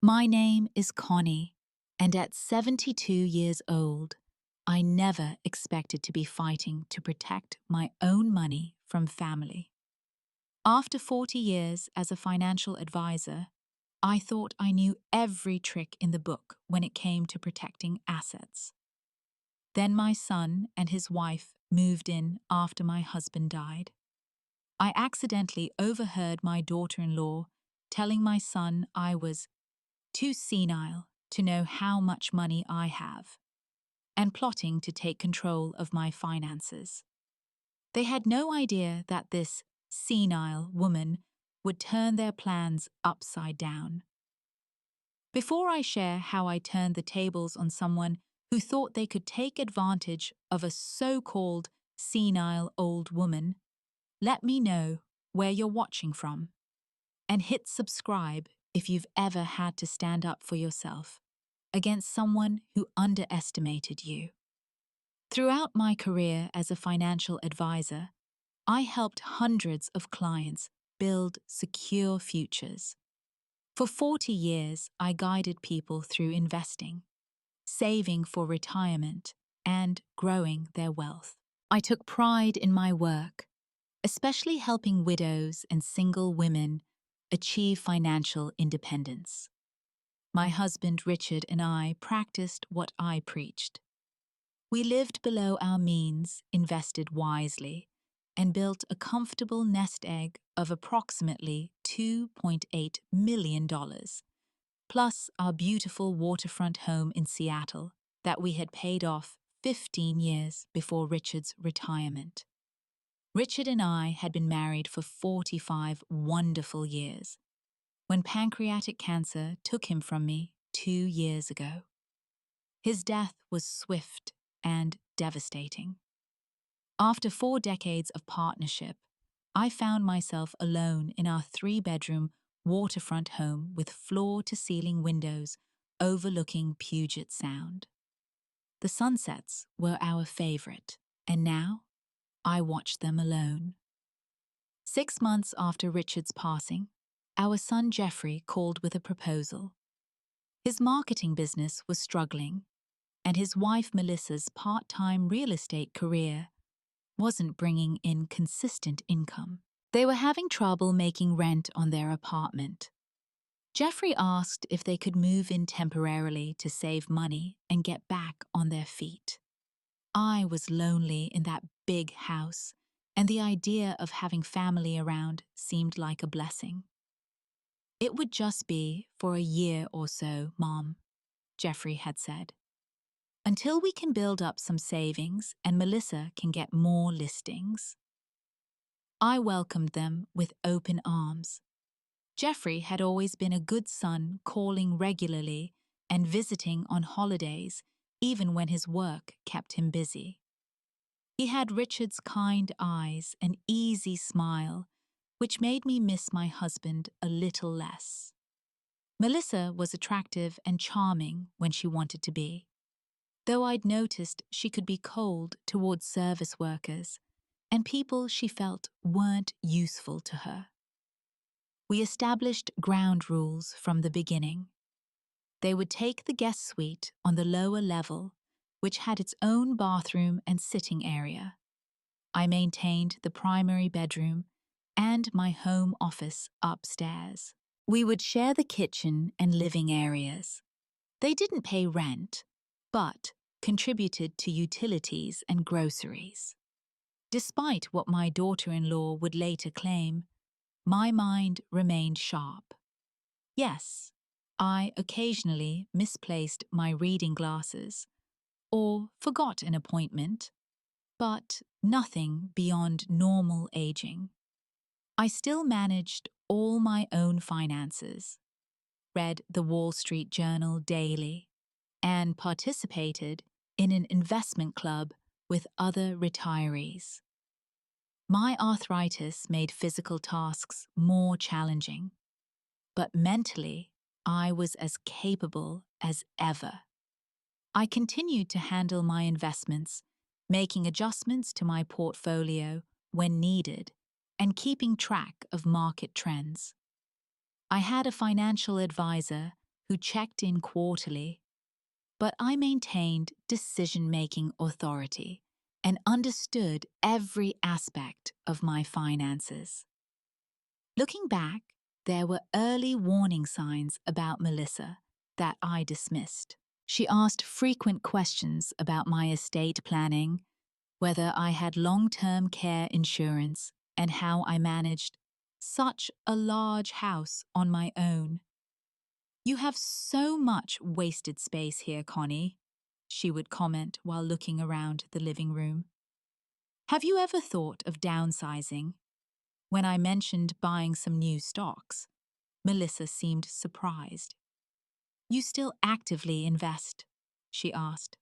My name is Connie, and at 72 years old, I never expected to be fighting to protect my own money from family. After 40 years as a financial advisor, I thought I knew every trick in the book when it came to protecting assets. Then my son and his wife moved in after my husband died. I accidentally overheard my daughter-in-law telling my son I was too senile to know how much money I have, and plotting to take control of my finances. They had no idea that this senile woman would turn their plans upside down. Before I share how I turned the tables on someone who thought they could take advantage of a so-called senile old woman, let me know where you're watching from, and hit subscribe if you've ever had to stand up for yourself against someone who underestimated you. Throughout my career as a financial advisor, I helped hundreds of clients build secure futures. For 40 years, I guided people through investing, saving for retirement, and growing their wealth. I took pride in my work, especially helping widows and single women achieve financial independence. My husband Richard and I practiced what I preached. We lived below our means, invested wisely, and built a comfortable nest egg of approximately $2.8 million, plus our beautiful waterfront home in Seattle that we had paid off 15 years before Richard's retirement. Richard and I had been married for 45 wonderful years when pancreatic cancer took him from me 2 years ago. His death was swift and devastating. After 4 decades of partnership, I found myself alone in our 3-bedroom waterfront home with floor-to-ceiling windows overlooking Puget Sound. The sunsets were our favorite, and now I watched them alone. 6 months after Richard's passing, our son Jeffrey called with a proposal. His marketing business was struggling, and his wife Melissa's part-time real estate career wasn't bringing in consistent income. They were having trouble making rent on their apartment. Jeffrey asked if they could move in temporarily to save money and get back on their feet. I was lonely in that big house, and the idea of having family around seemed like a blessing. "It would just be for a year or so, Mom," Jeffrey had said, "until we can build up some savings and Melissa can get more listings." I welcomed them with open arms. Jeffrey had always been a good son, calling regularly and visiting on holidays, even when his work kept him busy. He had Richard's kind eyes and easy smile, which made me miss my husband a little less. Melissa was attractive and charming when she wanted to be, though I'd noticed she could be cold towards service workers and people she felt weren't useful to her. We established ground rules from the beginning. They would take the guest suite on the lower level, which had its own bathroom and sitting area. I maintained the primary bedroom and my home office upstairs. We would share the kitchen and living areas. They didn't pay rent, but contributed to utilities and groceries. Despite what my daughter-in-law would later claim, my mind remained sharp. Yes, I occasionally misplaced my reading glasses or forgot an appointment, but nothing beyond normal aging. I still managed all my own finances, read the Wall Street Journal daily, and participated in an investment club with other retirees. My arthritis made physical tasks more challenging, but mentally, I was as capable as ever. I continued to handle my investments, making adjustments to my portfolio when needed, and keeping track of market trends. I had a financial advisor who checked in quarterly, but I maintained decision-making authority and understood every aspect of my finances. Looking back, there were early warning signs about Melissa that I dismissed. She asked frequent questions about my estate planning, whether I had long-term care insurance, and how I managed such a large house on my own. "You have so much wasted space here, Connie," she would comment while looking around the living room. "Have you ever thought of downsizing?" When I mentioned buying some new stocks, Melissa seemed surprised. "You still actively invest?" she asked.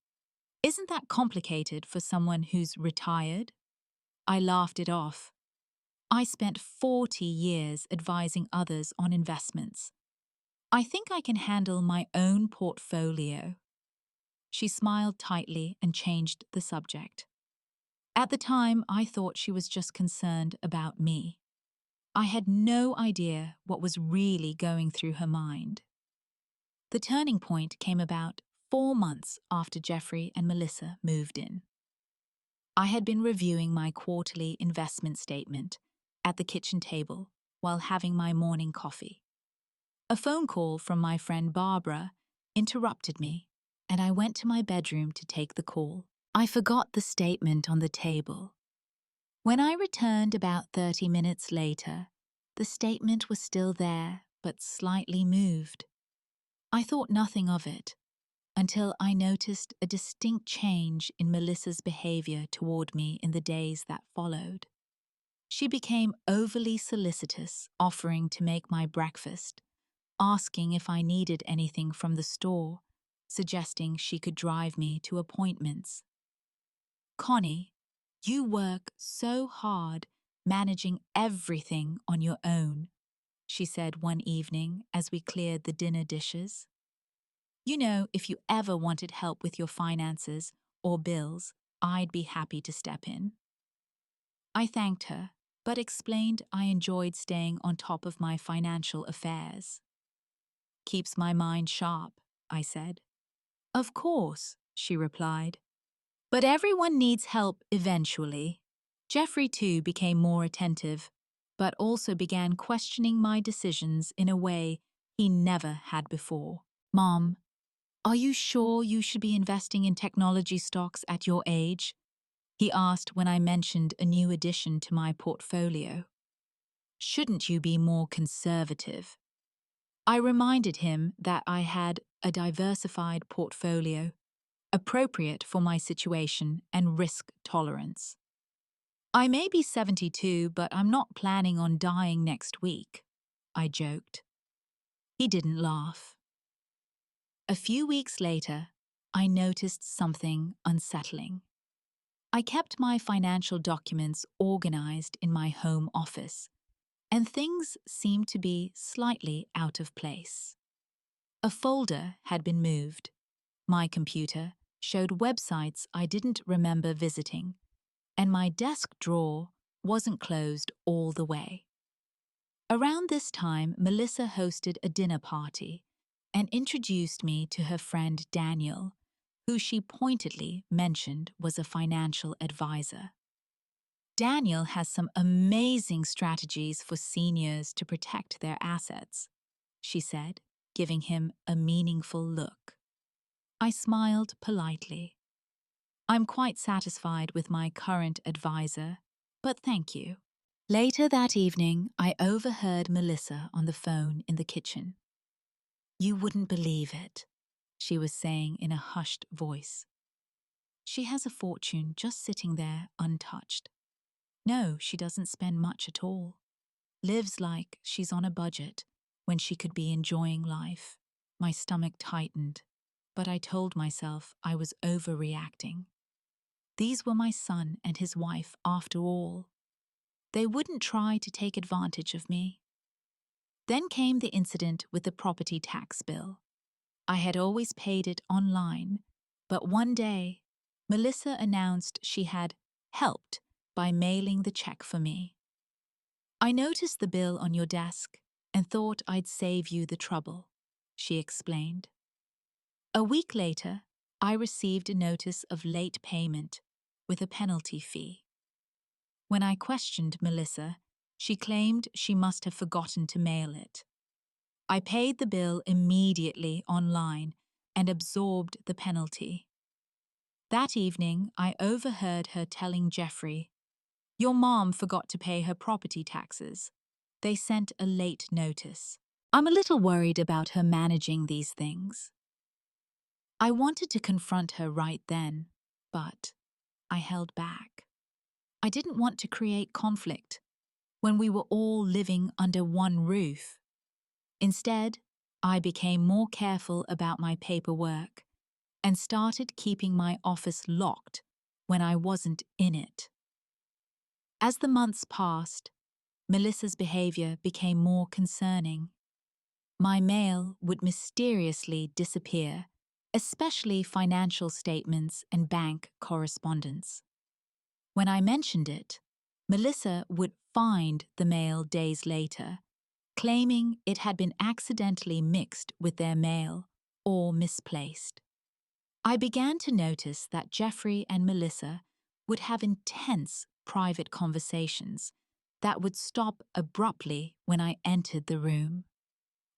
"Isn't that complicated for someone who's retired?" I laughed it off. "I spent 40 years advising others on investments. I think I can handle my own portfolio." She smiled tightly and changed the subject. At the time, I thought she was just concerned about me. I had no idea what was really going through her mind. The turning point came about 4 months after Jeffrey and Melissa moved in. I had been reviewing my quarterly investment statement at the kitchen table while having my morning coffee. A phone call from my friend Barbara interrupted me, and I went to my bedroom to take the call. I forgot the statement on the table. When I returned about 30 minutes later, the statement was still there, but slightly moved. I thought nothing of it until I noticed a distinct change in Melissa's behavior toward me in the days that followed. She became overly solicitous, offering to make my breakfast, asking if I needed anything from the store, suggesting she could drive me to appointments. "Connie, you work so hard managing everything on your own," she said one evening as we cleared the dinner dishes. "You know, if you ever wanted help with your finances or bills, I'd be happy to step in." I thanked her, but explained I enjoyed staying on top of my financial affairs. "Keeps my mind sharp," I said. "Of course," she replied. "But everyone needs help eventually." Jeffrey, too, became more attentive, but also began questioning my decisions in a way he never had before. "Mom, are you sure you should be investing in technology stocks at your age?" he asked when I mentioned a new addition to my portfolio. "Shouldn't you be more conservative?" I reminded him that I had a diversified portfolio, appropriate for my situation and risk tolerance. "I may be 72, but I'm not planning on dying next week," I joked. He didn't laugh. A few weeks later, I noticed something unsettling. I kept my financial documents organized in my home office, and things seemed to be slightly out of place. A folder had been moved. My computer showed websites I didn't remember visiting, and my desk drawer wasn't closed all the way. Around this time, Melissa hosted a dinner party and introduced me to her friend Daniel, who she pointedly mentioned was a financial advisor. "Daniel has some amazing strategies for seniors to protect their assets," she said, giving him a meaningful look. I smiled politely. "I'm quite satisfied with my current advisor, but thank you." Later that evening, I overheard Melissa on the phone in the kitchen. "You wouldn't believe it," she was saying in a hushed voice. "She has a fortune just sitting there untouched. No, she doesn't spend much at all. Lives like she's on a budget when she could be enjoying life." My stomach tightened, but I told myself I was overreacting. These were my son and his wife after all. They wouldn't try to take advantage of me. Then came the incident with the property tax bill. I had always paid it online, but one day, Melissa announced she had helped by mailing the check for me. "I noticed the bill on your desk and thought I'd save you the trouble," she explained. A week later, I received a notice of late payment with a penalty fee. When I questioned Melissa, she claimed she must have forgotten to mail it. I paid the bill immediately online and absorbed the penalty. That evening, I overheard her telling Jeffrey, "Your mom forgot to pay her property taxes. They sent a late notice." I'm a little worried about her managing these things. I wanted to confront her right then, but I held back. I didn't want to create conflict when we were all living under one roof. Instead, I became more careful about my paperwork and started keeping my office locked when I wasn't in it. As the months passed, Melissa's behavior became more concerning. My mail would mysteriously disappear, especially financial statements and bank correspondence. When I mentioned it, Melissa would find the mail days later, claiming it had been accidentally mixed with their mail or misplaced. I began to notice that Jeffrey and Melissa would have intense private conversations that would stop abruptly when I entered the room.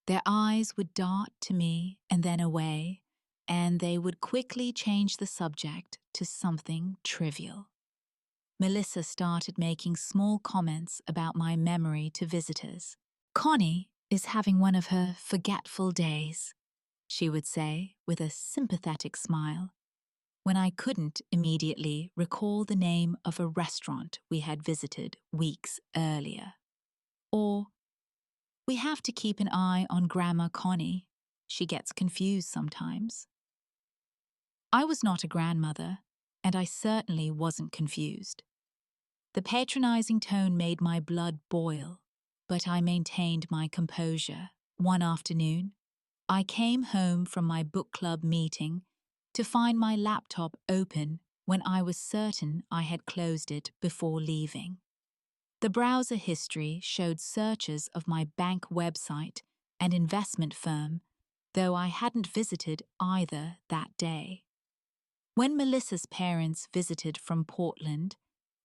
Their eyes would dart to me and then away, and they would quickly change the subject to something trivial. Melissa started making small comments about my memory to visitors. "Connie is having one of her forgetful days," she would say with a sympathetic smile, when I couldn't immediately recall the name of a restaurant we had visited weeks earlier. Or, "We have to keep an eye on Grandma Connie. She gets confused sometimes." I was not a grandmother, and I certainly wasn't confused. The patronizing tone made my blood boil, but I maintained my composure. One afternoon, I came home from my book club meeting to find my laptop open when I was certain I had closed it before leaving. The browser history showed searches of my bank website and investment firm, though I hadn't visited either that day. When Melissa's parents visited from Portland,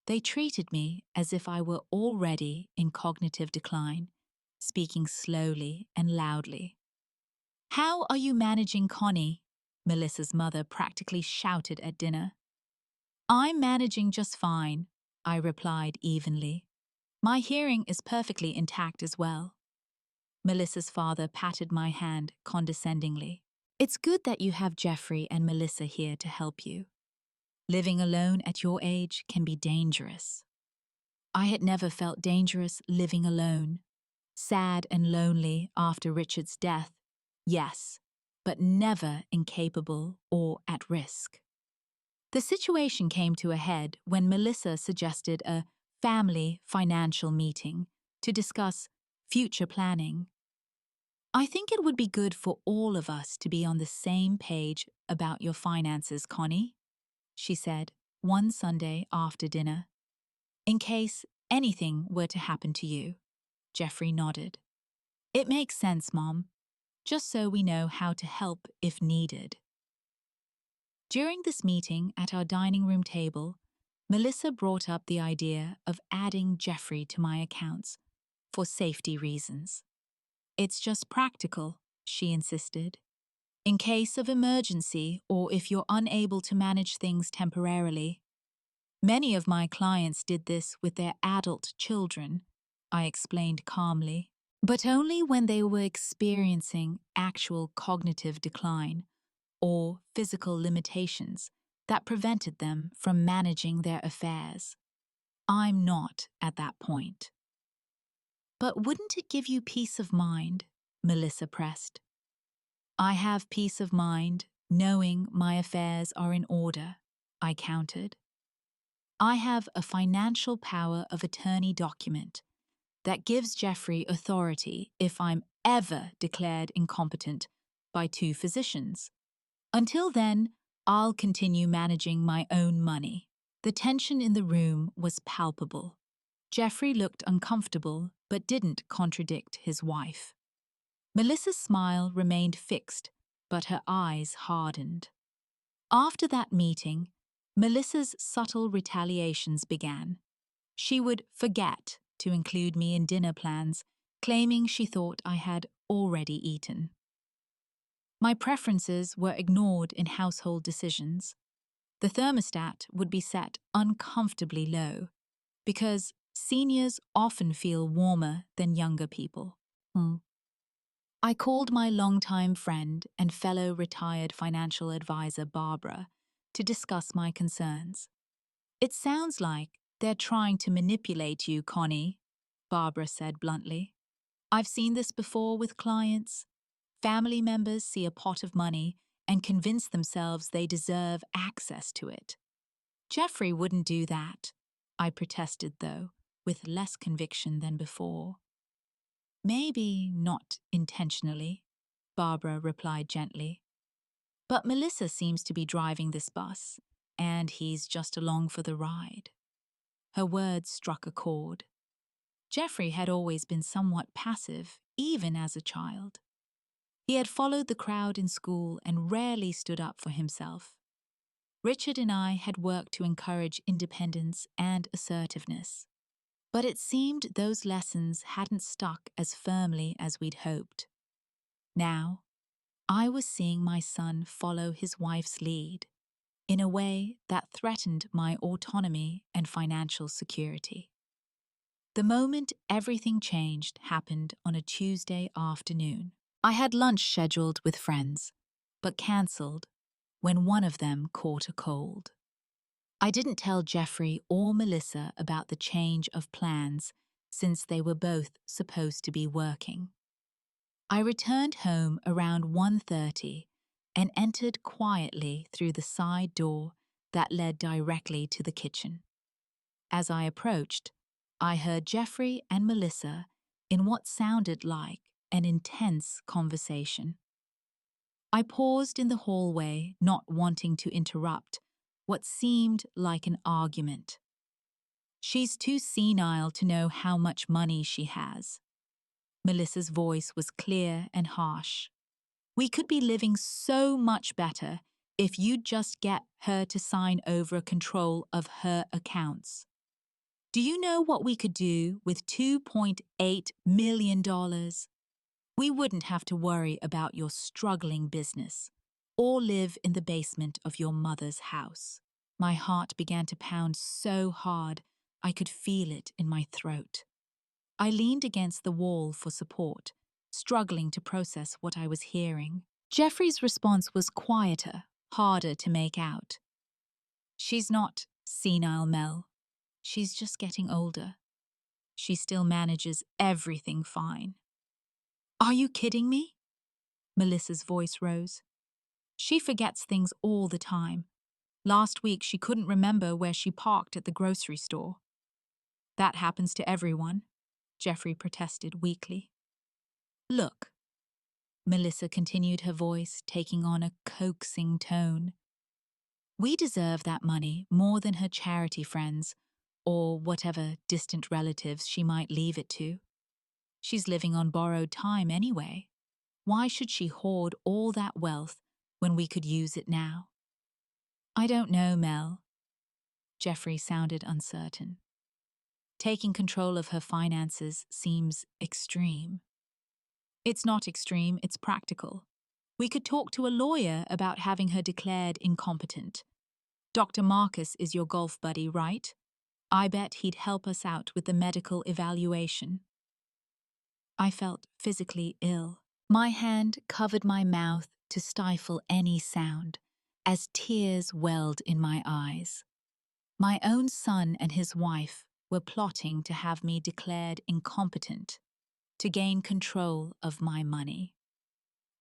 they treated me as if I were already in cognitive decline, speaking slowly and loudly. "How are you managing Connie?" Melissa's mother practically shouted at dinner. "I'm managing just fine," I replied evenly. "My hearing is perfectly intact as well." Melissa's father patted my hand condescendingly. "It's good that you have Jeffrey and Melissa here to help you. Living alone at your age can be dangerous." I had never felt dangerous living alone. Sad and lonely after Richard's death, yes, but never incapable or at risk. The situation came to a head when Melissa suggested a family financial meeting to discuss future planning. "I think it would be good for all of us to be on the same page about your finances, Connie," she said one Sunday after dinner. "In case anything were to happen to you." Jeffrey nodded. "It makes sense, Mom, just so we know how to help if needed." During this meeting at our dining room table, Melissa brought up the idea of adding Jeffrey to my accounts for safety reasons. "It's just practical," she insisted. "In case of emergency or if you're unable to manage things temporarily." "Many of my clients did this with their adult children," I explained calmly, "but only when they were experiencing actual cognitive decline or physical limitations that prevented them from managing their affairs. I'm not at that point." "But wouldn't it give you peace of mind?" Melissa pressed. "I have peace of mind knowing my affairs are in order," I countered. "I have a financial power of attorney document that gives Jeffrey authority if I'm ever declared incompetent by 2 physicians. Until then, I'll continue managing my own money." The tension in the room was palpable. Jeffrey looked uncomfortable but didn't contradict his wife. Melissa's smile remained fixed, but her eyes hardened. After that meeting, Melissa's subtle retaliations began. She would forget to include me in dinner plans, claiming she thought I had already eaten. My preferences were ignored in household decisions. The thermostat would be set uncomfortably low, because seniors often feel warmer than younger people. I called my longtime friend and fellow retired financial advisor Barbara to discuss my concerns. "It sounds like they're trying to manipulate you, Connie," Barbara said bluntly. "I've seen this before with clients. Family members see a pot of money and convince themselves they deserve access to it." "Jeffrey wouldn't do that," I protested, though, with less conviction than before. "Maybe not intentionally," Barbara replied gently. "But Melissa seems to be driving this bus, and he's just along for the ride." Her words struck a chord. Jeffrey had always been somewhat passive, even as a child. He had followed the crowd in school and rarely stood up for himself. Richard and I had worked to encourage independence and assertiveness. But it seemed those lessons hadn't stuck as firmly as we'd hoped. Now, I was seeing my son follow his wife's lead in a way that threatened my autonomy and financial security. The moment everything changed happened on a Tuesday afternoon. I had lunch scheduled with friends, but cancelled when one of them caught a cold. I didn't tell Jeffrey or Melissa about the change of plans since they were both supposed to be working. I returned home around 1:30 and entered quietly through the side door that led directly to the kitchen. As I approached, I heard Jeffrey and Melissa in what sounded like an intense conversation. I paused in the hallway, not wanting to interrupt what seemed like an argument. "She's too senile to know how much money she has." Melissa's voice was clear and harsh. "We could be living so much better if you'd just get her to sign over control of her accounts. Do you know what we could do with $2.8 million? We wouldn't have to worry about your struggling business or live in the basement of your mother's house." My heart began to pound so hard I could feel it in my throat. I leaned against the wall for support, struggling to process what I was hearing. Jeffrey's response was quieter, harder to make out. "She's not senile, Mel. She's just getting older. She still manages everything fine." "Are you kidding me?" Melissa's voice rose. "She forgets things all the time. Last week she couldn't remember where she parked at the grocery store." "That happens to everyone," Jeffrey protested weakly. "Look," Melissa continued, her voice taking on a coaxing tone. "We deserve that money more than her charity friends, or whatever distant relatives she might leave it to. She's living on borrowed time anyway. Why should she hoard all that wealth when we could use it now?" "I don't know, Mel." Jeffrey sounded uncertain. "Taking control of her finances seems extreme." "It's not extreme, it's practical. We could talk to a lawyer about having her declared incompetent. Dr. Marcus is your golf buddy, right? I bet he'd help us out with the medical evaluation." I felt physically ill. My hand covered my mouth to stifle any sound, as tears welled in my eyes. My own son and his wife were plotting to have me declared incompetent to gain control of my money.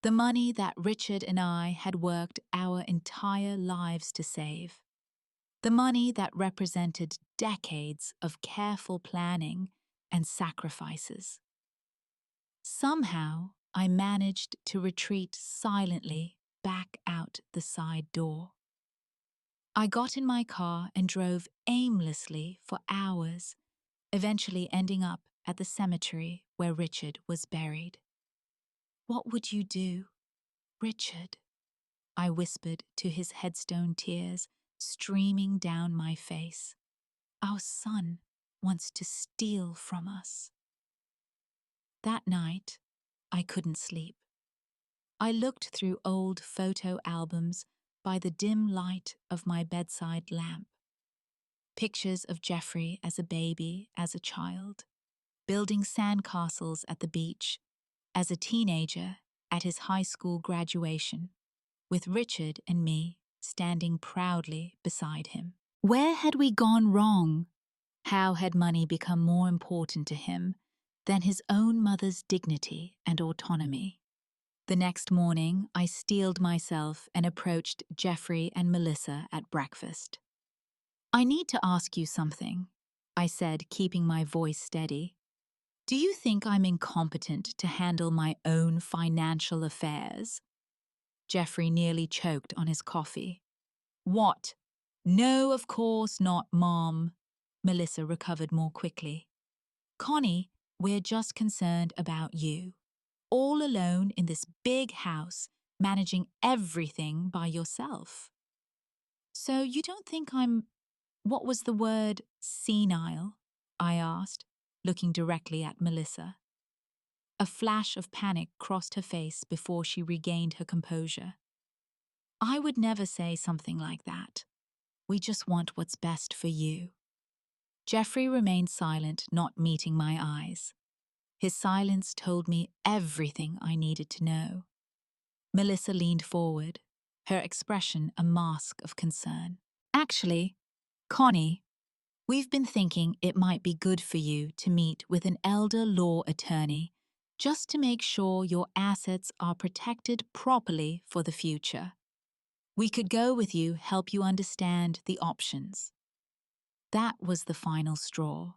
The money that Richard and I had worked our entire lives to save. The money that represented decades of careful planning and sacrifices. Somehow, I managed to retreat silently back out the side door. I got in my car and drove aimlessly for hours, eventually ending up at the cemetery where Richard was buried. What would you do, Richard? I whispered to his headstone, tears streaming down my face. Our son wants to steal from us. That night, I couldn't sleep. I looked through old photo albums by the dim light of my bedside lamp. Pictures of Jeffrey as a baby, as a child, building sandcastles at the beach, as a teenager at his high school graduation, with Richard and me standing proudly beside him. Where had we gone wrong? How had money become more important to him than his own mother's dignity and autonomy? The next morning, I steeled myself and approached Jeffrey and Melissa at breakfast. I need to ask you something, I said, keeping my voice steady. Do you think I'm incompetent to handle my own financial affairs? Jeffrey nearly choked on his coffee. What? No, of course not, Mom. Melissa recovered more quickly. Connie, we're just concerned about you. All alone in this big house, managing everything by yourself. So you don't think I'm, what was the word, senile? I asked, looking directly at Melissa. A flash of panic crossed her face before she regained her composure. I would never say something like that. We just want what's best for you. Jeffrey remained silent, not meeting my eyes. His silence told me everything I needed to know. Melissa leaned forward, her expression a mask of concern. Actually, Connie, we've been thinking it might be good for you to meet with an elder law attorney just to make sure your assets are protected properly for the future. We could go with you, help you understand the options. That was the final straw.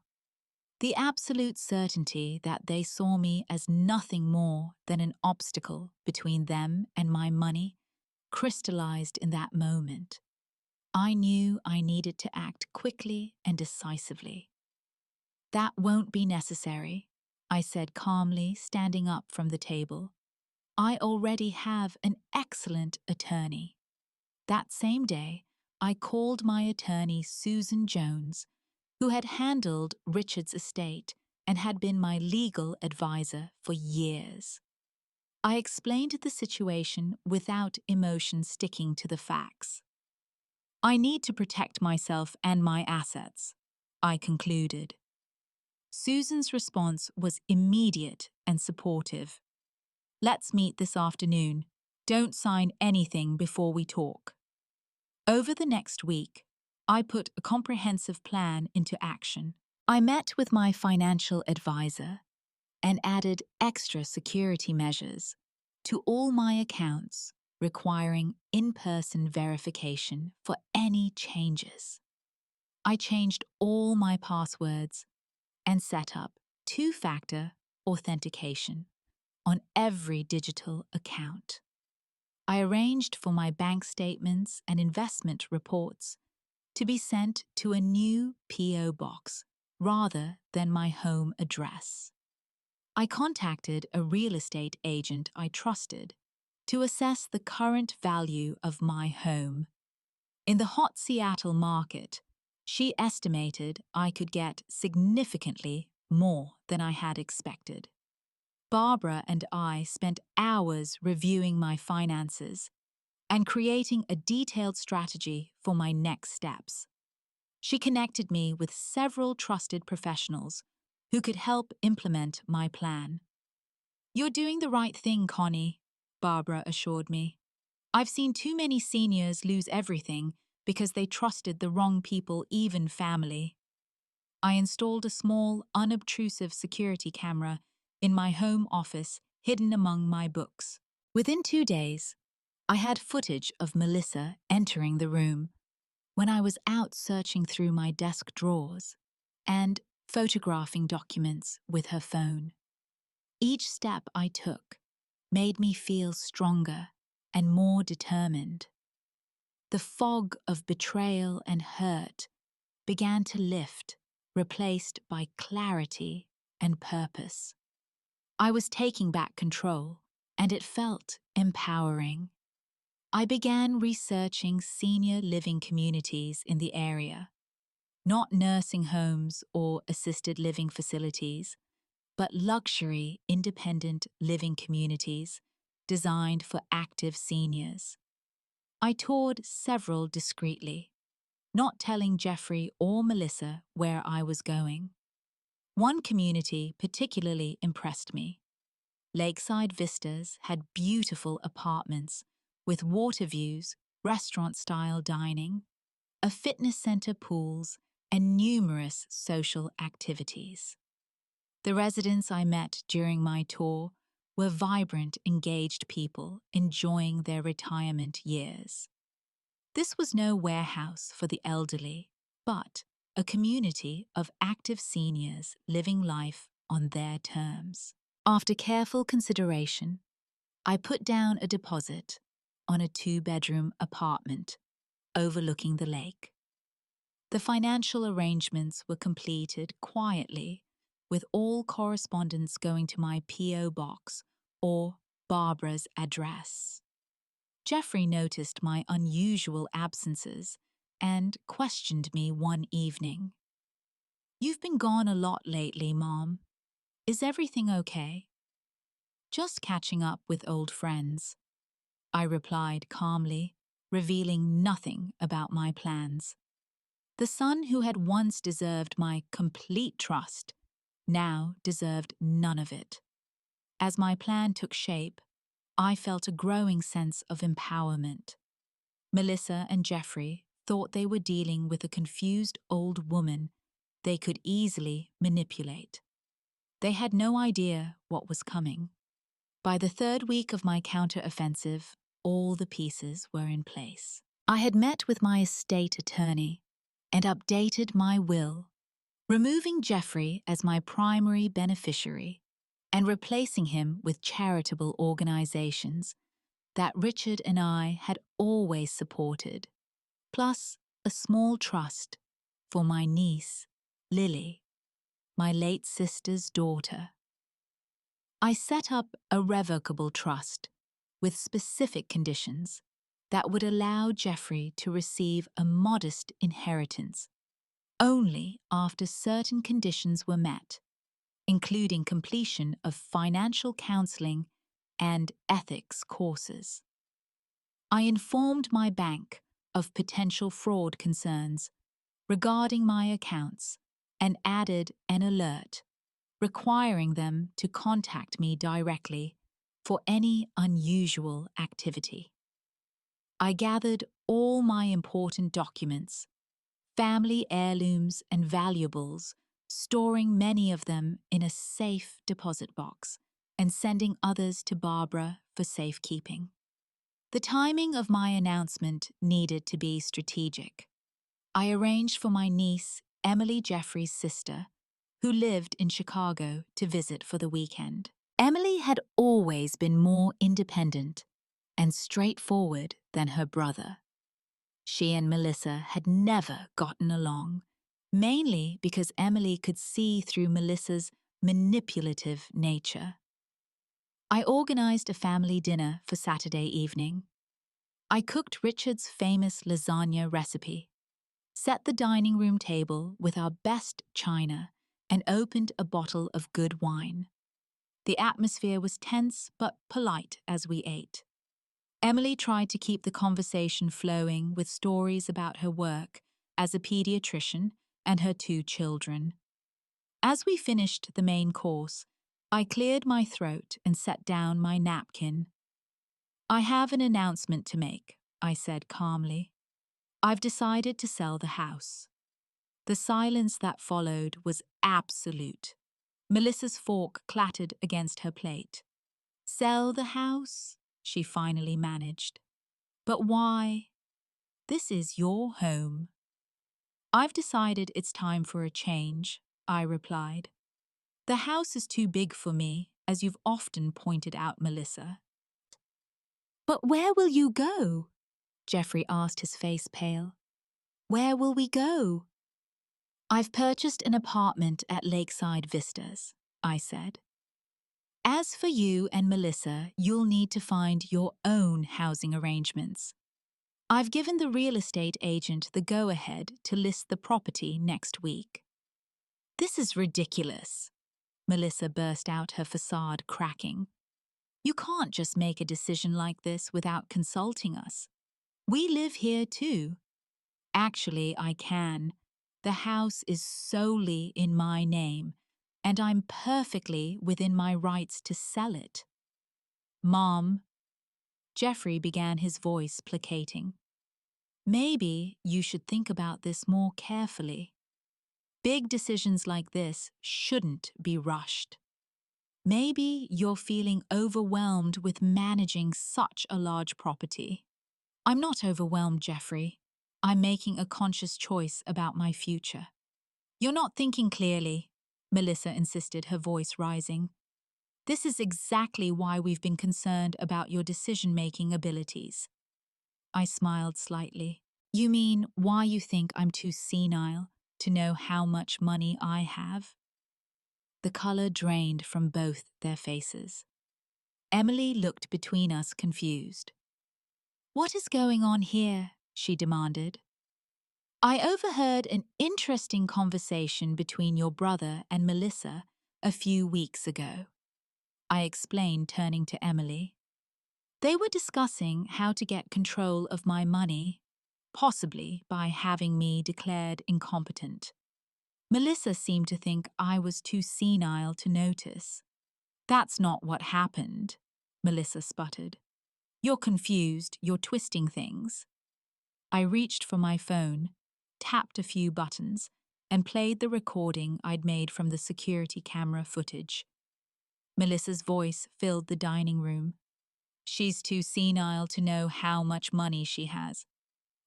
The absolute certainty that they saw me as nothing more than an obstacle between them and my money crystallized in that moment. I knew I needed to act quickly and decisively. That won't be necessary, I said calmly, standing up from the table. I already have an excellent attorney. That same day, I called my attorney, Susan Jones, who had handled Richard's estate and had been my legal advisor for years. I explained the situation without emotion, sticking to the facts. I need to protect myself and my assets, I concluded. Susan's response was immediate and supportive. Let's meet this afternoon. Don't sign anything before we talk. Over the next week, I put a comprehensive plan into action. I met with my financial advisor and added extra security measures to all my accounts, requiring in-person verification for any changes. I changed all my passwords and set up two-factor authentication on every digital account. I arranged for my bank statements and investment reports to be sent to a new P.O. box rather than my home address. I contacted a real estate agent I trusted to assess the current value of my home. In the hot Seattle market, she estimated I could get significantly more than I had expected. Barbara and I spent hours reviewing my finances and creating a detailed strategy for my next steps. She connected me with several trusted professionals who could help implement my plan. You're doing the right thing, Connie, Barbara assured me. I've seen too many seniors lose everything because they trusted the wrong people, even family. I installed a small, unobtrusive security camera in my home office, hidden among my books. Within 2 days, I had footage of Melissa entering the room when I was out searching through my desk drawers and photographing documents with her phone. Each step I took made me feel stronger and more determined. The fog of betrayal and hurt began to lift, replaced by clarity and purpose. I was taking back control, and it felt empowering. I began researching senior living communities in the area, not nursing homes or assisted living facilities, but luxury independent living communities designed for active seniors. I toured several discreetly, not telling Jeffrey or Melissa where I was going. One community particularly impressed me. Lakeside Vistas had beautiful apartments with water views, restaurant-style dining, a fitness center, pools, and numerous social activities. The residents I met during my tour were vibrant, engaged people enjoying their retirement years. This was no warehouse for the elderly, but a community of active seniors living life on their terms. After careful consideration, I put down a deposit on a 2-bedroom apartment overlooking the lake. The financial arrangements were completed quietly, with all correspondence going to my P.O. box or Barbara's address. Jeffrey noticed my unusual absences and questioned me one evening. "You've been gone a lot lately, Mom. Is everything okay?" "Just catching up with old friends," I replied calmly, revealing nothing about my plans. The son who had once deserved my complete trust now deserved none of it. As my plan took shape, I felt a growing sense of empowerment. Melissa and Jeffrey thought they were dealing with a confused old woman they could easily manipulate. They had no idea what was coming. By the 3rd week of my counter-offensive, all the pieces were in place. I had met with my estate attorney and updated my will, removing Jeffrey as my primary beneficiary and replacing him with charitable organizations that Richard and I had always supported, plus a small trust for my niece, Lily, my late sister's daughter. I set up a revocable trust with specific conditions that would allow Jeffrey to receive a modest inheritance only after certain conditions were met, including completion of financial counseling and ethics courses. I informed my bank of potential fraud concerns regarding my accounts and added an alert requiring them to contact me directly for any unusual activity. I gathered all my important documents, family heirlooms and valuables, storing many of them in a safe deposit box and sending others to Barbara for safekeeping. The timing of my announcement needed to be strategic. I arranged for my niece, Emily Jeffrey's sister, who lived in Chicago, to visit for the weekend. Emily had always been more independent and straightforward than her brother. She and Melissa had never gotten along, mainly because Emily could see through Melissa's manipulative nature. I organized a family dinner for Saturday evening. I cooked Richard's famous lasagna recipe, set the dining room table with our best china, and opened a bottle of good wine. The atmosphere was tense but polite as we ate. Emily tried to keep the conversation flowing with stories about her work as a pediatrician and her 2 children. As we finished the main course, I cleared my throat and set down my napkin. "I have an announcement to make," I said calmly. "I've decided to sell the house." The silence that followed was absolute. Melissa's fork clattered against her plate. "Sell the house?" she finally managed. "But why? This is your home." "I've decided it's time for a change," I replied. "The house is too big for me, as you've often pointed out, Melissa." "But where will you go?" Jeffrey asked, his face pale. "Where will we go?" "I've purchased an apartment at Lakeside Vistas," I said. As for you and Melissa, you'll need to find your own housing arrangements. I've given the real estate agent the go-ahead to list the property next week. This is ridiculous. Melissa burst out, her facade cracking. You can't just make a decision like this without consulting us. We live here too. Actually, I can. The house is solely in my name, and I'm perfectly within my rights to sell it. Mom, Jeffrey began, his voice placating. Maybe you should think about this more carefully. Big decisions like this shouldn't be rushed. Maybe you're feeling overwhelmed with managing such a large property. I'm not overwhelmed, Jeffrey. I'm making a conscious choice about my future. You're not thinking clearly, Melissa insisted, her voice rising. This is exactly why we've been concerned about your decision-making abilities. I smiled slightly. You mean why you think I'm too senile to know how much money I have? The color drained from both their faces. Emily looked between us, confused. What is going on here? She demanded. I overheard an interesting conversation between your brother and Melissa a few weeks ago, I explained, turning to Emily. They were discussing how to get control of my money, possibly by having me declared incompetent. Melissa seemed to think I was too senile to notice. That's not what happened, Melissa sputtered. You're confused, you're twisting things. I reached for my phone, tapped a few buttons, and played the recording I'd made from the security camera footage. Melissa's voice filled the dining room. She's too senile to know how much money she has.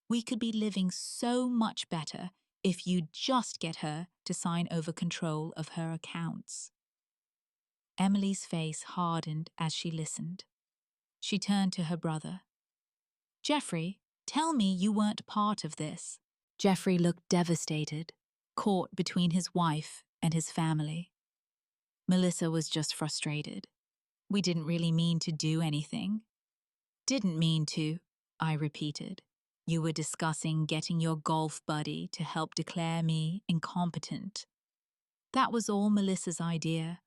We could be living so much better if you'd just get her to sign over control of her accounts. Emily's face hardened as she listened. She turned to her brother. Jeffrey, tell me you weren't part of this. Jeffrey looked devastated, caught between his wife and his family. Melissa was just frustrated. We didn't really mean to do anything. Didn't mean to, I repeated. You were discussing getting your golf buddy to help declare me incompetent. That was all Melissa's idea.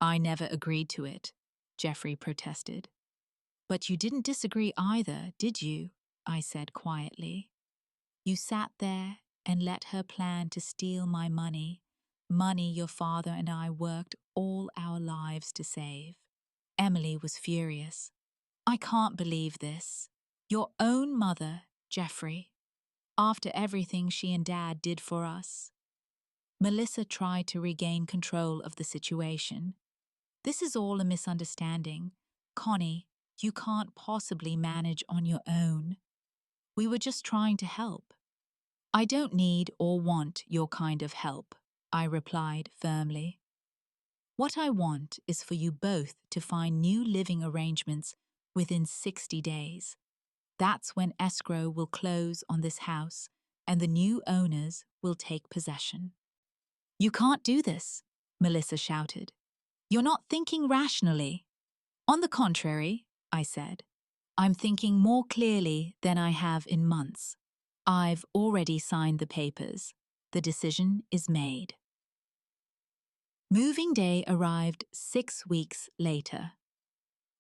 I never agreed to it, Jeffrey protested. But you didn't disagree either, did you? I said quietly. You sat there and let her plan to steal my money, money your father and I worked all our lives to save. Emily was furious. I can't believe this. Your own mother, Jeffrey, after everything she and Dad did for us. Melissa tried to regain control of the situation. This is all a misunderstanding. Connie, you can't possibly manage on your own. We were just trying to help. I don't need or want your kind of help, I replied firmly. What I want is for you both to find new living arrangements within 60 days. That's when escrow will close on this house and the new owners will take possession. You can't do this, Melissa shouted. You're not thinking rationally. On the contrary, I said, I'm thinking more clearly than I have in months. I've already signed the papers. The decision is made. Moving day arrived 6 weeks later.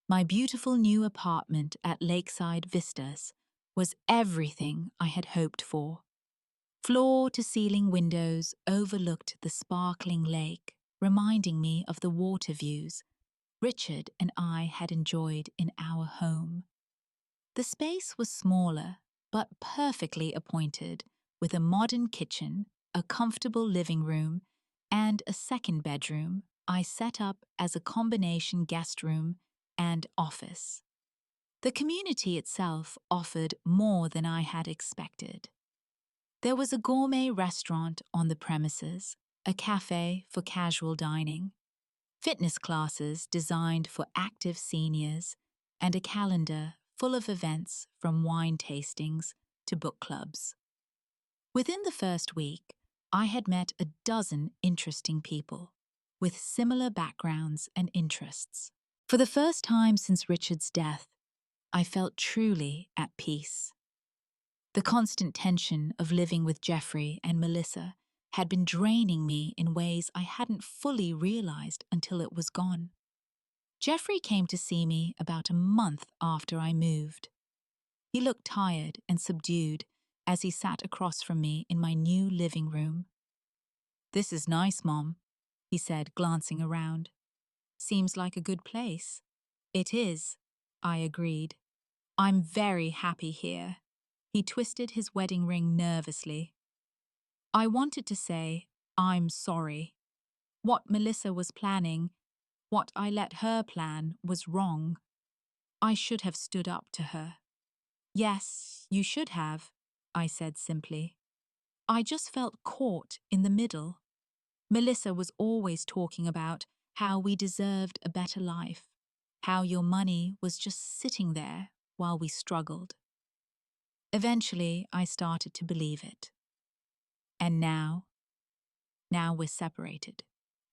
My beautiful new apartment at Lakeside Vistas was everything I had hoped for. Floor-to-ceiling windows overlooked the sparkling lake, reminding me of the water views Richard and I had enjoyed in our home. The space was smaller, but perfectly appointed, with a modern kitchen, a comfortable living room, and a second bedroom I set up as a combination guest room and office. The community itself offered more than I had expected. There was a gourmet restaurant on the premises, a cafe for casual dining, fitness classes designed for active seniors, and a calendar full of events from wine tastings to book clubs. Within the first week, I had met a dozen interesting people with similar backgrounds and interests. For the first time since Richard's death, I felt truly at peace. The constant tension of living with Jeffrey and Melissa had been draining me in ways I hadn't fully realized until it was gone. Jeffrey came to see me about a month after I moved. He looked tired and subdued as he sat across from me in my new living room. "This is nice, Mom," he said, glancing around. "Seems like a good place." "It is," I agreed. "I'm very happy here." He twisted his wedding ring nervously. I wanted to say, "I'm sorry." What Melissa was planning, what I let her plan, was wrong. I should have stood up to her. "Yes, you should have," I said simply. I just felt caught in the middle. Melissa was always talking about how we deserved a better life, how your money was just sitting there while we struggled. Eventually, I started to believe it. "And now we're separated,"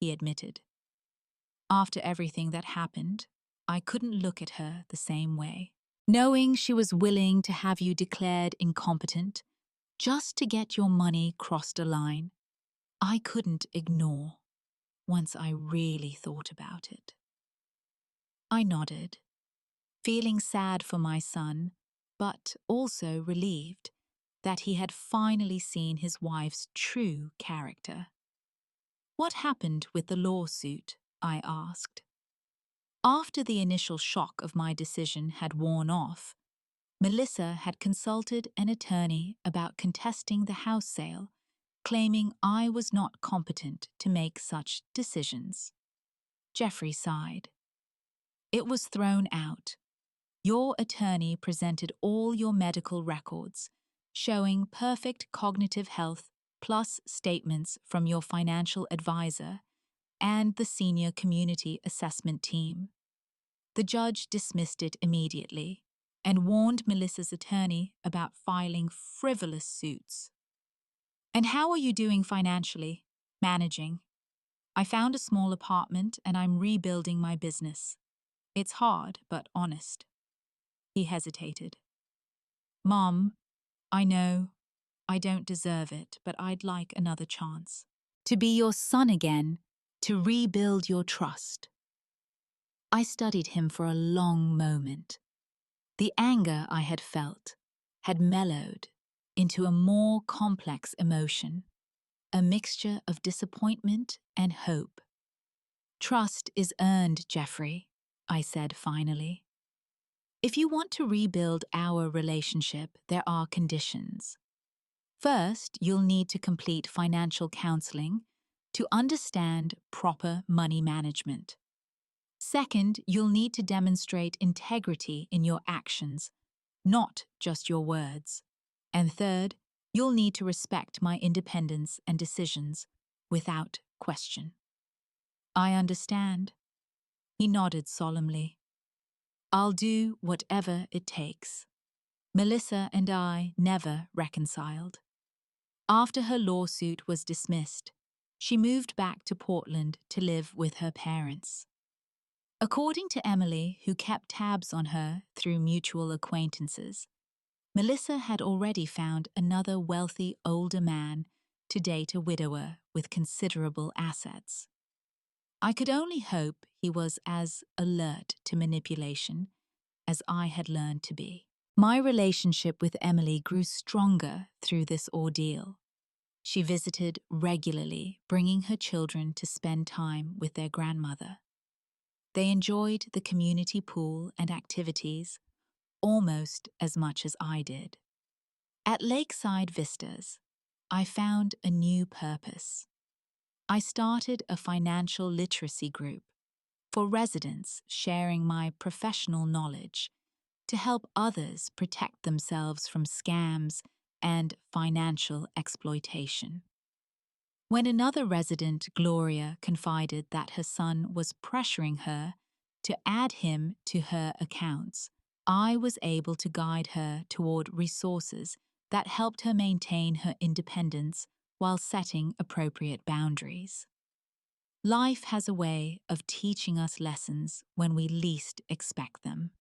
he admitted. After everything that happened, I couldn't look at her the same way. Knowing she was willing to have you declared incompetent just to get your money crossed a line, I couldn't ignore once I really thought about it. I nodded, feeling sad for my son, but also relieved that he had finally seen his wife's true character. "What happened with the lawsuit?" I asked. After the initial shock of my decision had worn off, Melissa had consulted an attorney about contesting the house sale, claiming I was not competent to make such decisions. Jeffrey sighed. "It was thrown out. Your attorney presented all your medical records, showing perfect cognitive health plus statements from your financial advisor and the senior community assessment team. The judge dismissed it immediately and warned Melissa's attorney about filing frivolous suits." "And how are you doing financially? Managing?" "I found a small apartment and I'm rebuilding my business. It's hard, but honest." He hesitated. "Mom, I know I don't deserve it, but I'd like another chance. To be your son again, to rebuild your trust." I studied him for a long moment. The anger I had felt had mellowed into a more complex emotion, a mixture of disappointment and hope. "Trust is earned, Jeffrey," I said finally. "If you want to rebuild our relationship, there are conditions. First, you'll need to complete financial counseling to understand proper money management. Second, you'll need to demonstrate integrity in your actions, not just your words. And third, you'll need to respect my independence and decisions without question." "I understand." He nodded solemnly. "I'll do whatever it takes." Melissa and I never reconciled. After her lawsuit was dismissed, she moved back to Portland to live with her parents. According to Emily, who kept tabs on her through mutual acquaintances, Melissa had already found another wealthy older man to date a widower with considerable assets. I could only hope he was as alert to manipulation as I had learned to be. My relationship with Emily grew stronger through this ordeal. She visited regularly, bringing her children to spend time with their grandmother. They enjoyed the community pool and activities almost as much as I did. At Lakeside Vistas, I found a new purpose. I started a financial literacy group for residents, sharing my professional knowledge to help others protect themselves from scams and financial exploitation. When another resident, Gloria, confided that her son was pressuring her to add him to her accounts, I was able to guide her toward resources that helped her maintain her independence while setting appropriate boundaries. Life has a way of teaching us lessons when we least expect them.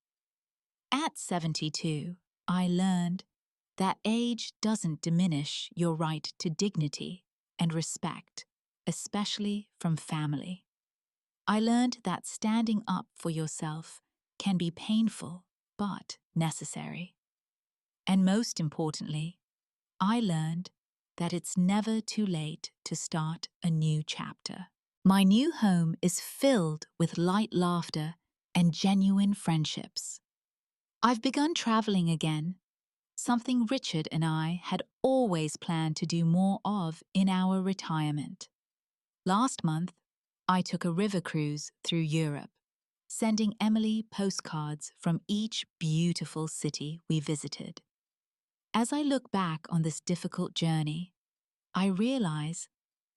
At 72, I learned that age doesn't diminish your right to dignity and respect, especially from family. I learned that standing up for yourself can be painful but necessary. And most importantly, I learned that it's never too late to start a new chapter. My new home is filled with light laughter and genuine friendships. I've begun traveling again, something Richard and I had always planned to do more of in our retirement. Last month, I took a river cruise through Europe, sending Emily postcards from each beautiful city we visited. As I look back on this difficult journey, I realize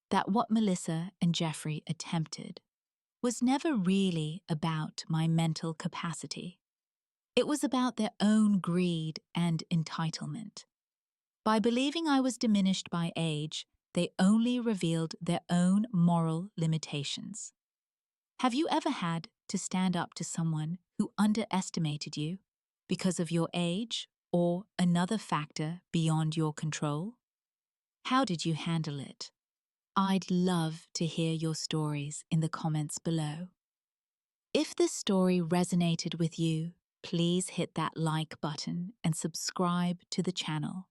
that what Melissa and Jeffrey attempted was never really about my mental capacity. It was about their own greed and entitlement. By believing I was diminished by age, they only revealed their own moral limitations. Have you ever had to stand up to someone who underestimated you because of your age or another factor beyond your control? How did you handle it? I'd love to hear your stories in the comments below. If this story resonated with you, please hit that like button and subscribe to the channel.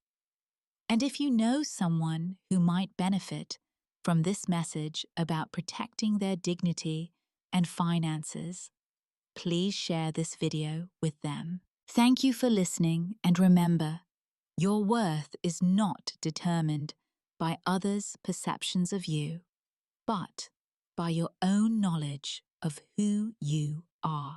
And if you know someone who might benefit from this message about protecting their dignity and finances, please share this video with them. Thank you for listening, and remember, your worth is not determined by others' perceptions of you, but by your own knowledge of who you are.